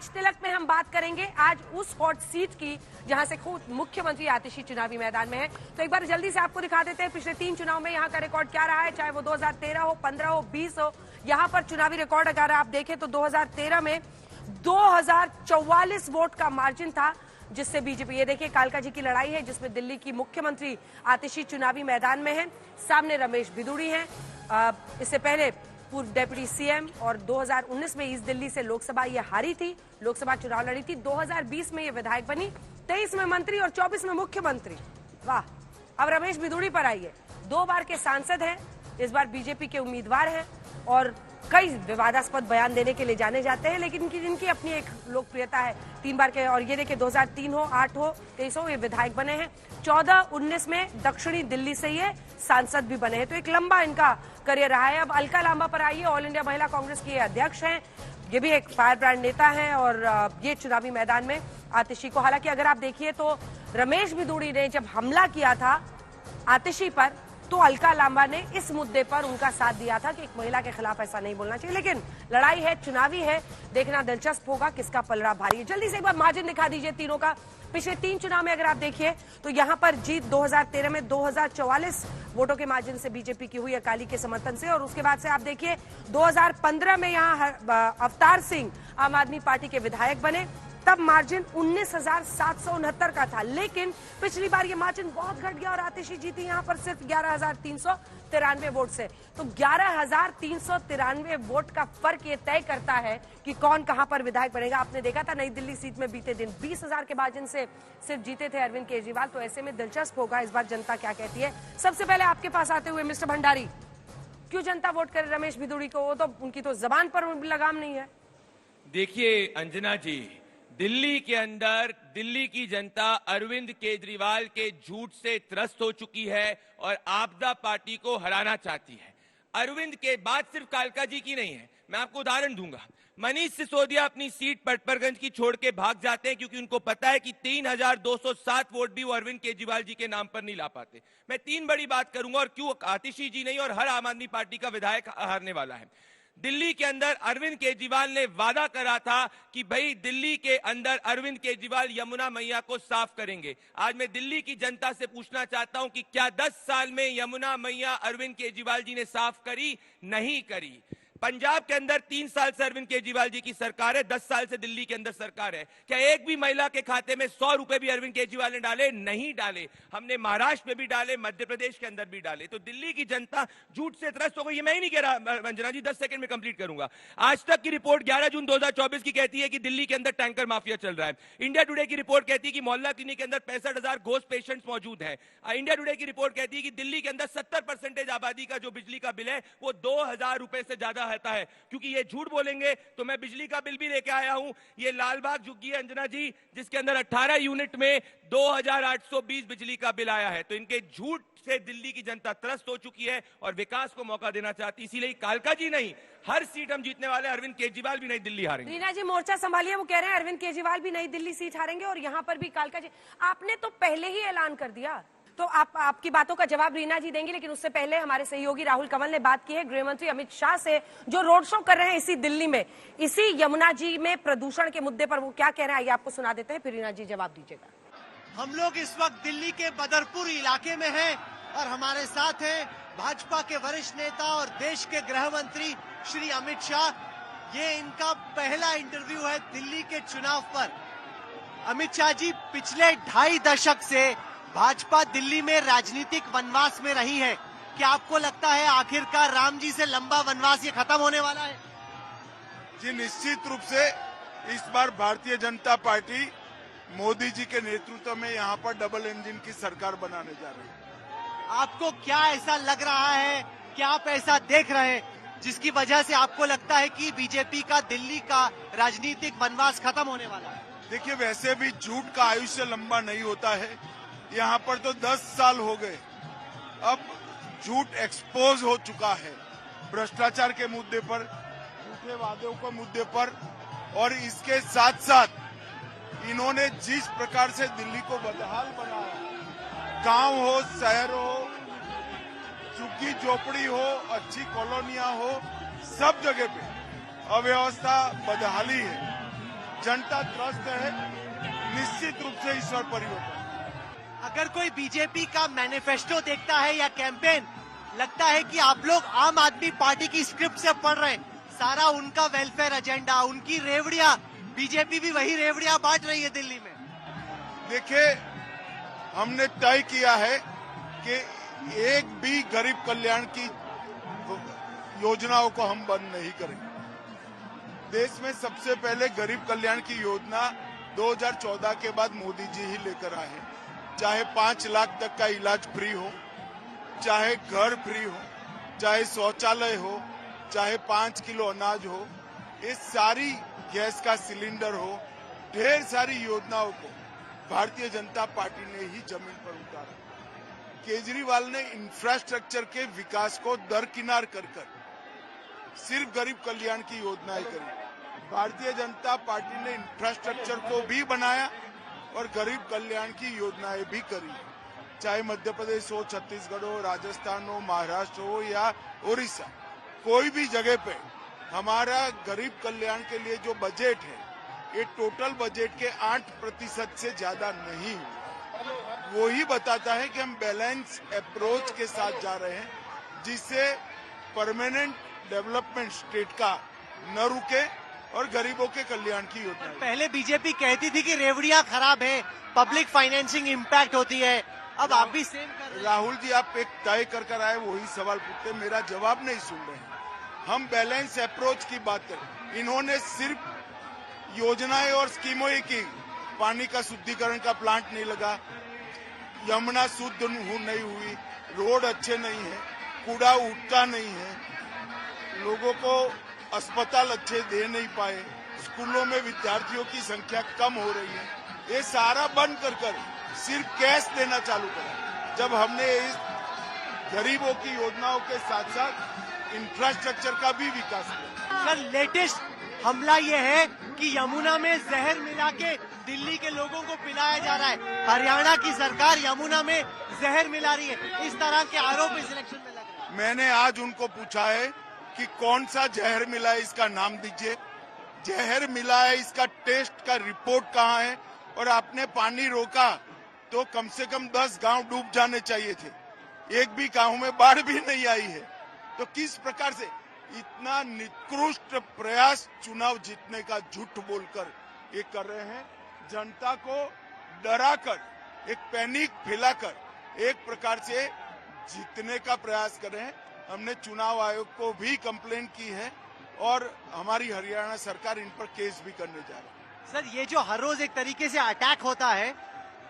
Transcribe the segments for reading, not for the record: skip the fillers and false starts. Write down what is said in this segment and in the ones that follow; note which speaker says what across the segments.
Speaker 1: राज तिलक में हम बात करेंगे आज उस हॉट सीट की जहां से खुद मुख्यमंत्री आतिशी चुनावी मैदान में है। तो एक बार जल्दी से आपको दिखा देते हैं पिछले 3 चुनाव में यहाँ का रिकॉर्ड क्या रहा है, चाहे वो 2013 हो, 15 हो, 20 हो। यहाँ पर चुनावी रिकॉर्ड अगर आप देखें तो 2013 में 2044 वोट का मार्जिन था, जिससे बीजेपी, ये देखिए कालका जी की लड़ाई है जिसमें दिल्ली की मुख्यमंत्री आतिशी चुनावी मैदान में है, सामने रमेश बिदुड़ी हैं। इससे पहले पूर्व डिप्टी सीएम और 2019 में ईस्ट दिल्ली से लोकसभा ये हारी थी, लोकसभा चुनाव लड़ी थी। 2020 में ये विधायक बनी, 23 में मंत्री और 24 में मुख्यमंत्री। वाह। अब रमेश बिदुड़ी पर आइए, 2 बार के सांसद हैं, इस बार बीजेपी के उम्मीदवार हैं और कई विवादास्पद बयान देने के लिए जाने जाते हैं, लेकिन इनकी अपनी एक लोकप्रियता है। 3 बार के, और ये देखिए 2003 हो, 8 हो, 23 हो, ये विधायक बने हैं। 14-19 में दक्षिणी दिल्ली से ये सांसद भी बने हैं, तो एक लंबा इनका करियर रहा है। अब अलका लांबा पर आइए, ऑल इंडिया महिला कांग्रेस की अध्यक्ष हैं, ये भी एक फायर ब्रांड नेता हैं और ये चुनावी मैदान में आतिशी को, हालांकि अगर आप देखिए तो रमेश बिदुड़ी ने जब हमला किया था आतिशी पर तो अलका लांबा ने इस मुद्दे पर उनका साथ दिया था कि एक महिला के खिलाफ ऐसा नहीं बोलना चाहिए। लेकिन लड़ाई है, चुनावी है, देखना दिलचस्प होगा किसका पलड़ा भारी है। जल्दी से एक बार मार्जिन दिखा दीजिए तीनों का। पिछले 3 चुनाव में अगर आप देखिए तो यहाँ पर जीत 2013 में 2044 वोटों के मार्जिन से बीजेपी की हुई, अकाली के समर्थन से, और उसके बाद से आप देखिए 2015 में यहाँ अवतार सिंह आम आदमी पार्टी के विधायक बने, तब मार्जिन 19,769 का था, लेकिन पिछली बार ये मार्जिन बहुत घट गया और आतिशी जीती यहाँ पर सिर्फ 11,393 वोट से। तो 11,393 वोट का फर्क ये तय करता है कि कौन कहां पर विधायक बनेगा। आपने देखा था नई दिल्ली सीट में बीते दिन 20,000 के मार्जिन से सिर्फ जीते थे अरविंद केजरीवाल, तो ऐसे में दिलचस्प होगा इस बार जनता क्या कहती है। सबसे पहले आपके पास आते हुए मिस्टर भंडारी, क्यों जनता वोट करे रमेश बिदुड़ी को? वो तो उनकी तो जबान पर लगाम नहीं है।
Speaker 2: देखिए अंजना जी, दिल्ली के अंदर दिल्ली की जनता अरविंद केजरीवाल के झूठ से त्रस्त हो चुकी है और आपदा पार्टी को हराना चाहती है। अरविंद के बात सिर्फ कालका जी की नहीं है, मैं आपको उदाहरण दूंगा। मनीष सिसोदिया अपनी सीट पटपरगंज की छोड़ के भाग जाते हैं क्योंकि उनको पता है कि 3,207 वोट भी वो अरविंद केजरीवाल जी के नाम पर नहीं ला पाते। मैं 3 बड़ी बात करूंगा और क्यों आतिशी जी नहीं और हर आम आदमी पार्टी का विधायक हारने वाला है। दिल्ली के अंदर अरविंद केजरीवाल ने वादा करा था कि भाई दिल्ली के अंदर अरविंद केजरीवाल यमुना मैया को साफ करेंगे। आज मैं दिल्ली की जनता से पूछना चाहता हूं कि क्या 10 साल में यमुना मैया अरविंद केजरीवाल जी ने साफ करी? नहीं करी। पंजाब के अंदर 3 साल से अरविंद केजरीवाल जी की सरकार है, 10 साल से दिल्ली के अंदर सरकार है। क्या एक भी महिला के खाते में 100 रुपए भी अरविंद केजरीवाल ने डाले? नहीं डाले। हमने महाराष्ट्र में भी डाले, मध्य प्रदेश के अंदर भी डाले। तो दिल्ली की जनता झूठ से त्रस्त हो गई। ये मैं ही नहीं कह रहा अंजना जी, 10 सेकंड में कंप्लीट करूंगा। आज तक की रिपोर्ट 11 जून 2024 की कहती है कि दिल्ली के अंदर टैंकर माफिया चल रहा है। इंडिया टुडे की रिपोर्ट कहती है कि मोहल्ला क्लिनिक के अंदर 65,000 घोस्ट पेशेंट्स मौजूद है। इंडिया टुडे की रिपोर्ट कहती है कि दिल्ली के अंदर 70% आबादी का जो बिजली का बिल है वो 2,000 रुपए से ज्यादा आता है। क्योंकि ये झूठ बोलेंगे तो मैं बिजली का बिल भी लेके आया हूं। ये लालबाग झुग्गी है अंजना जी, जिसके अंदर 18 यूनिट में 2,820 बिजली का बिल आया है। तो इनके झूठ से दिल्ली की जनता त्रस्त हो चुकी है और विकास को मौका देना चाहती। इसीलिए कालका जी नहीं, हर सीट हम जीतने वाले, अरविंद केजरीवाल भी नई दिल्ली हारेंगे।
Speaker 1: रीना जी मोर्चा संभालिए, वो कह रहे हैं अरविंद केजरीवाल भी नई दिल्ली सीट हारेंगे और यहाँ पर भी कालका जी। आपने तो पहले ही ऐलान कर दिया, तो आपकी बातों का जवाब रीना जी देंगी, लेकिन उससे पहले हमारे सहयोगी राहुल कंवल ने बात की है गृह मंत्री अमित शाह से, जो रोड शो कर रहे हैं इसी दिल्ली में, इसी यमुना जी में प्रदूषण के मुद्दे पर। वो क्या कह रहे हैं आइए आपको सुना देते हैं, फिर रीना जी जवाब दीजिएगा।
Speaker 3: हम लोग इस वक्त दिल्ली के बदरपुर इलाके में हैं और हमारे साथ हैं भाजपा के वरिष्ठ नेता और देश के गृह मंत्री श्री अमित शाह। ये इनका पहला इंटरव्यू है दिल्ली के चुनाव पर। अमित शाह जी, पिछले 2.5 दशक से भाजपा दिल्ली में राजनीतिक वनवास में रही है। क्या आपको लगता है आखिरकार राम जी से लंबा वनवास ये खत्म होने वाला है?
Speaker 4: जी निश्चित रूप से इस बार भारतीय जनता पार्टी मोदी जी के नेतृत्व में यहाँ पर डबल इंजन की सरकार बनाने जा रही है।
Speaker 3: आपको क्या ऐसा लग रहा है, क्या आप ऐसा देख रहे हैं जिसकी वजह से आपको लगता है कि बीजेपी का दिल्ली का राजनीतिक वनवास खत्म होने वाला है?
Speaker 4: देखिए, वैसे भी झूठ का आयुष्य लंबा नहीं होता है। यहाँ पर तो 10 साल हो गए, अब झूठ एक्सपोज हो चुका है भ्रष्टाचार के मुद्दे पर, झूठे वादों के मुद्दे पर, और इसके साथ साथ इन्होंने जिस प्रकार से दिल्ली को बदहाल बनाया, गांव हो, शहर हो, झुग्गी झोपड़ी हो, अच्छी कॉलोनियां हो, सब जगह पे अव्यवस्था, बदहाली है। जनता त्रस्त है, निश्चित रूप से ईश्वर परिवर्तन।
Speaker 3: अगर कोई बीजेपी का मैनिफेस्टो देखता है या कैंपेन, लगता है कि आप लोग आम आदमी पार्टी की स्क्रिप्ट से पढ़ रहे हैं। सारा उनका वेलफेयर एजेंडा, उनकी रेवड़ियां, बीजेपी भी वही रेवड़ियां बांट रही है दिल्ली में।
Speaker 4: देखिए, हमने तय किया है कि एक भी गरीब कल्याण की योजनाओं को हम बंद नहीं करेंगे। देश में सबसे पहले गरीब कल्याण की योजना 2014 के बाद मोदी जी ही लेकर आए हैं। चाहे 5 लाख तक का इलाज फ्री हो, चाहे घर फ्री हो, चाहे शौचालय हो, चाहे 5 किलो अनाज हो, ये सारी गैस का सिलेंडर हो, ढेर सारी योजनाओं को भारतीय जनता पार्टी ने ही जमीन पर उतारा। केजरीवाल ने इंफ्रास्ट्रक्चर के विकास को दरकिनार कर सिर्फ गरीब कल्याण की योजनाएं करी। भारतीय जनता पार्टी ने इंफ्रास्ट्रक्चर को भी बनाया और गरीब कल्याण की योजनाएं भी करी। चाहे मध्य प्रदेश हो, छत्तीसगढ़ हो, राजस्थान हो, महाराष्ट्र हो या उड़ीसा, कोई भी जगह पे हमारा गरीब कल्याण के लिए जो बजट है, ये टोटल बजट के 8% से ज्यादा नहीं हुआ। वो ही बताता है कि हम बैलेंस अप्रोच के साथ जा रहे हैं, जिससे परमानेंट डेवलपमेंट स्टेट का न रुके और गरीबों के कल्याण की योजना।
Speaker 3: पहले बीजेपी कहती थी कि रेवड़ियां खराब है, पब्लिक फाइनेंसिंग इम्पैक्ट होती है, अब आप भी सेम कर रहे हैं।
Speaker 4: राहुल जी, आप एक तय कर आए, वही सवाल पूछते, मेरा जवाब नहीं सुन रहे हैं। हम बैलेंस अप्रोच की बात करें। इन्होंने सिर्फ योजनाएं और स्कीमों की, पानी का शुद्धिकरण का प्लांट नहीं लगा, यमुना शुद्ध नहीं हुई, रोड अच्छे नहीं है, कूड़ा उठता नहीं है, लोगों को अस्पताल अच्छे दे नहीं पाए, स्कूलों में विद्यार्थियों की संख्या कम हो रही है, ये सारा बंद कर सिर्फ कैश देना चालू करा। जब हमने इस गरीबों की योजनाओं के साथ साथ इंफ्रास्ट्रक्चर का भी विकास किया।
Speaker 3: सर, लेटेस्ट हमला ये है कि यमुना में जहर मिला के दिल्ली के लोगों को पिलाया जा रहा है। हरियाणा की सरकार यमुना में जहर मिला रही है। इस तरह के आरोप इस इलेक्शन में लग रहे हैं।
Speaker 4: मैंने आज उनको पूछा है कि कौन सा जहर मिला है, इसका नाम दीजिए। जहर मिला है, इसका टेस्ट का रिपोर्ट कहाँ है? और आपने पानी रोका तो कम से कम 10 गांव डूब जाने चाहिए थे, एक भी गांव में बाढ़ भी नहीं आई है। तो किस प्रकार से इतना निकृष्ट प्रयास चुनाव जीतने का झूठ बोलकर ये कर रहे हैं। जनता को डराकर, एक पैनिक फैलाकर एक प्रकार से जीतने का प्रयास कर रहे हैं। हमने चुनाव आयोग को भी कंप्लेन की है और हमारी हरियाणा सरकार इन पर केस भी करने जा रही है।
Speaker 3: सर, ये जो हर रोज एक तरीके से अटैक होता है,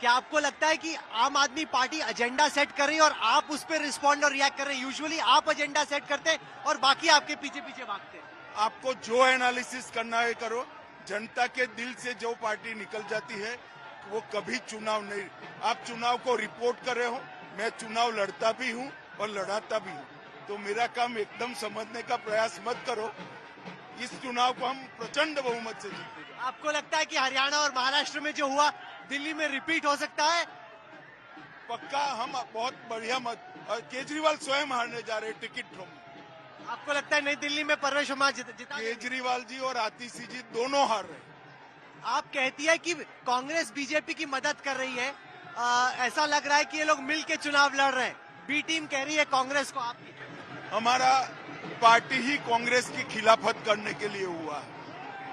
Speaker 3: क्या आपको लगता है कि आम आदमी पार्टी एजेंडा सेट कर रही है और आप उस पर रिस्पॉन्ड और रिएक्ट कर रहे हैं? यूजुअली आप एजेंडा सेट करते हैं और बाकी आपके पीछे पीछे भागते हैं।
Speaker 4: आपको जो एनालिसिस करना है करो। जनता के दिल से जो पार्टी निकल जाती है वो कभी चुनाव नहीं। आप चुनाव को रिपोर्ट कर रहे हो, मैं चुनाव लड़ता भी हूँ और लड़ाता भी हूँ, तो मेरा काम एकदम समझने का प्रयास मत करो। इस चुनाव को हम प्रचंड बहुमत से जीतेंगे।
Speaker 3: आपको लगता है कि हरियाणा और महाराष्ट्र में जो हुआ दिल्ली में रिपीट हो सकता है?
Speaker 4: पक्का, हम बहुत बढ़िया मत। और केजरीवाल स्वयं हारने जा रहे हैं टिकट फ्रॉम।
Speaker 3: आपको लगता है नई दिल्ली में परवेश वर्मा जिता?
Speaker 4: केजरीवाल जी और आतिशी जी दोनों हार रहे हैं।
Speaker 3: आप कहती है कि कांग्रेस बीजेपी की मदद कर रही है, ऐसा लग रहा है कि ये लोग मिल के चुनाव लड़ रहे हैं। बी टीम कह रही है कांग्रेस को। आपकी
Speaker 4: हमारा पार्टी ही कांग्रेस की खिलाफत करने के लिए हुआ है।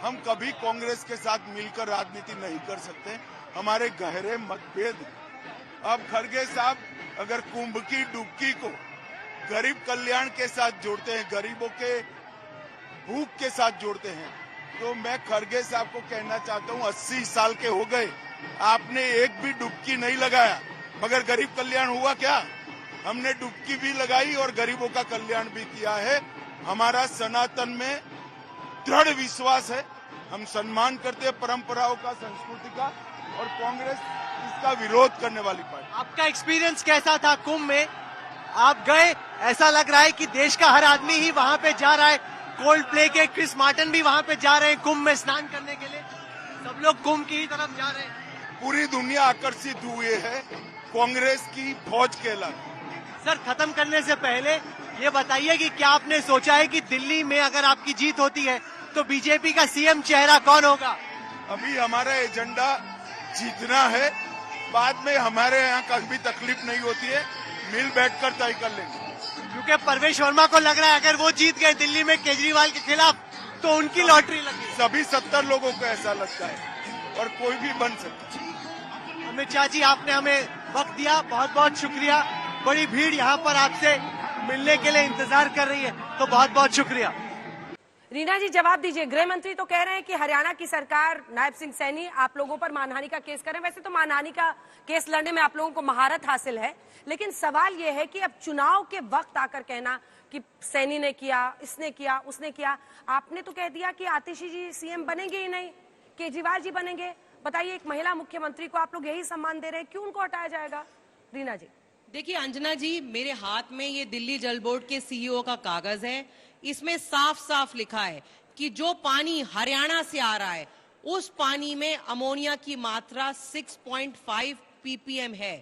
Speaker 4: हम कभी कांग्रेस के साथ मिलकर राजनीति नहीं कर सकते, हमारे गहरे मतभेद हैं। अब खड़गे साहब अगर कुंभ की डुबकी को गरीब कल्याण के साथ जोड़ते हैं, गरीबों के भूख के साथ जोड़ते हैं, तो मैं खड़गे साहब को कहना चाहता हूं 80 साल के हो गए, आपने एक भी डुबकी नहीं लगाया, मगर गरीब कल्याण हुआ क्या? हमने डुबकी भी लगाई और गरीबों का कल्याण भी किया है। हमारा सनातन में दृढ़ विश्वास है, हम सम्मान करते हैं परंपराओं का, संस्कृति का, और कांग्रेस इसका विरोध करने वाली पार्टी।
Speaker 3: आपका एक्सपीरियंस कैसा था कुंभ में? आप गए, ऐसा लग रहा है कि देश का हर आदमी ही वहां पे जा रहा है। कोल्ड प्ले के क्रिस मार्टिन भी वहां पे जा रहे हैं कुंभ में स्नान करने के लिए। सब लोग कुंभ की ही तरफ जा रहे हैं।
Speaker 4: पूरी दुनिया आकर्षित हुई है कांग्रेस की फौज के लाभ।
Speaker 3: सर, खत्म करने से पहले ये बताइए कि क्या आपने सोचा है कि दिल्ली में अगर आपकी जीत होती है तो बीजेपी का सीएम चेहरा कौन होगा?
Speaker 4: अभी हमारा एजेंडा जीतना है, बाद में हमारे यहाँ कभी भी तकलीफ नहीं होती है, मिल बैठकर तय कर लेंगे।
Speaker 3: क्योंकि परवेश वर्मा को लग रहा है अगर वो जीत गए दिल्ली में केजरीवाल के खिलाफ तो उनकी लॉटरी लगी।
Speaker 4: सभी 70 लोगों को ऐसा लगता है और कोई भी बन सकता है।
Speaker 3: अमित शाह जी, आपने हमें वक्त दिया, बहुत बहुत शुक्रिया। बड़ी भीड़ यहाँ पर आपसे मिलने के लिए इंतजार कर रही है, तो बहुत बहुत शुक्रिया।
Speaker 1: रीना जी जवाब दीजिए। गृह मंत्री तो कह रहे हैं कि हरियाणा की सरकार, नायब सिंह सैनी आप लोगों पर मानहानि का केस करें। वैसे तो मानहानि का केस लड़ने में आप लोगों को महारत हासिल है, लेकिन सवाल यह है कि अब चुनाव के वक्त आकर कहना कि सैनी ने किया, इसने किया, उसने किया। आपने तो कह दिया कि आतिशी जी सीएम बनेंगे ही नहीं, केजरीवाल जी बनेंगे। बताइए, एक महिला मुख्यमंत्री को आप लोग यही सम्मान दे रहे हैं, क्यों उनको हटाया जाएगा? रीना जी
Speaker 5: देखिए अंजना जी, मेरे हाथ में ये दिल्ली जल बोर्ड के सीईओ का कागज है। इसमें साफ साफ लिखा है कि जो पानी हरियाणा से आ रहा है उस पानी में अमोनिया की मात्रा 6.5 ppm है।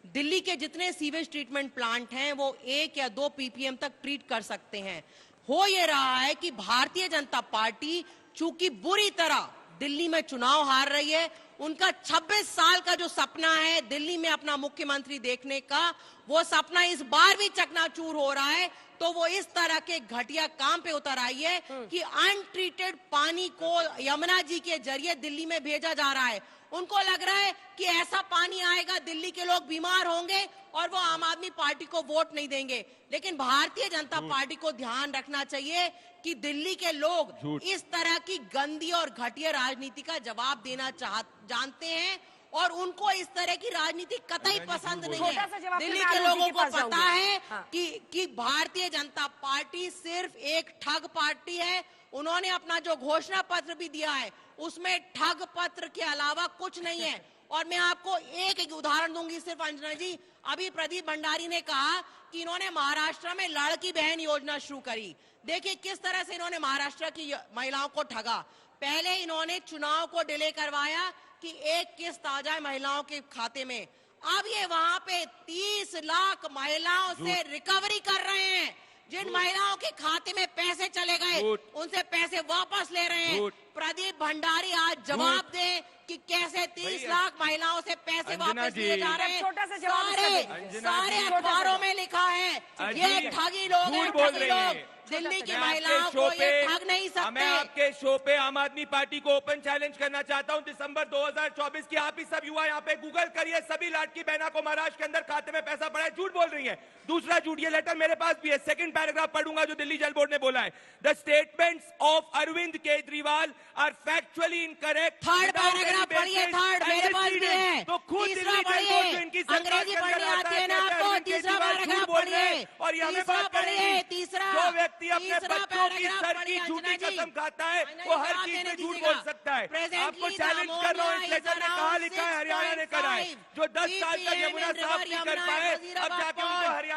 Speaker 5: दिल्ली के जितने सीवेज ट्रीटमेंट प्लांट हैं वो 1 या 2 ppm तक ट्रीट कर सकते हैं। हो ये रहा है कि भारतीय जनता पार्टी चूंकि बुरी तरह दिल्ली में चुनाव हार रही है, उनका 26 साल का जो सपना है दिल्ली में अपना मुख्यमंत्री देखने का, वो सपना इस बार भी चकनाचूर हो रहा है। तो वो इस तरह के घटिया काम पे उतर आई है कि अनट्रीटेड पानी को यमुना जी के जरिए दिल्ली में भेजा जा रहा है। उनको लग रहा है कि ऐसा पानी आएगा, दिल्ली के लोग बीमार होंगे और वो आम आदमी पार्टी को वोट नहीं देंगे। लेकिन भारतीय जनता पार्टी को ध्यान रखना चाहिए कि दिल्ली के लोग इस तरह की गंदी और घटिया राजनीति का जवाब देना जानते हैं और उनको इस तरह की राजनीति कतई पसंद नहीं है। दिल्ली के लोगों को पता है कि भारतीय जनता पार्टी सिर्फ एक ठग पार्टी है। उन्होंने अपना जो घोषणा पत्र भी दिया है उसमें ठग पत्र के अलावा कुछ नहीं है। और मैं आपको एक उदाहरण दूंगी सिर्फ अंजना जी। अभी प्रदीप भंडारी ने कहा कि इन्होंने महाराष्ट्र में लड़की बहन योजना शुरू करी। देखिए किस तरह से इन्होंने महाराष्ट्र की महिलाओं को ठगा। पहले इन्होंने चुनाव को डिले करवाया कि एक किस्त आ जाए महिलाओं के खाते में। अब ये वहां पे 30 लाख महिलाओं से रिकवरी कर रहे हैं। जिन महिलाओं के खाते में पैसे चले गए उनसे पैसे वापस ले रहे हैं। प्रदीप भंडारी आज जवाब दें कि कैसे 30 लाख महिलाओं से पैसे वापस लिए जा रहे हैं। सारे अखबारों में लिखा है ये ठगी लोग हैं, ठगी लोग। दिल्ली की महिलाओं को ये ठग नहीं सकते।
Speaker 2: मैं आपके शो पे आम आदमी पार्टी को ओपन चैलेंज करना चाहता हूं। दिसंबर 2024 की आप ही सब युवा यहाँ पे गूगल करिए, सभी लाडकी बहना को महाराष्ट्र के अंदर खाते में पैसा पड़ा है। झूठ बोल रही है। दूसरा झूठ, ये लेटर मेरे पास भी है, सेकंड पैराग्राफ पढ़ूंगा जो दिल्ली जल बोर्ड ने बोला है। The statements of Arvind Kejriwal are factually incorrect.
Speaker 5: Third paragraph पढ़िए, थर्ड मेरे पास भी है।
Speaker 2: तो खुद दिल्ली जल बोर्ड जो इनकी
Speaker 5: अंग्रेजी पढ़नी आती है ना आपको, तीसरा पैराग्राफ पढ़िए
Speaker 2: और ये हमें बात करेंगे।
Speaker 5: तीसरा
Speaker 2: जो व्यक्ति अपने बच्चों की सर की झूठी कसम खाता है वो हर चीज में झूठ बोल सकता है। आपको चैलेंज कर रहा हूँ, इस लेटर में कहा लिखा है हरियाणा ने करा है। जो 10 साल तक यमुना साफ नहीं कर पाए, अब जाके उनको हरियाणा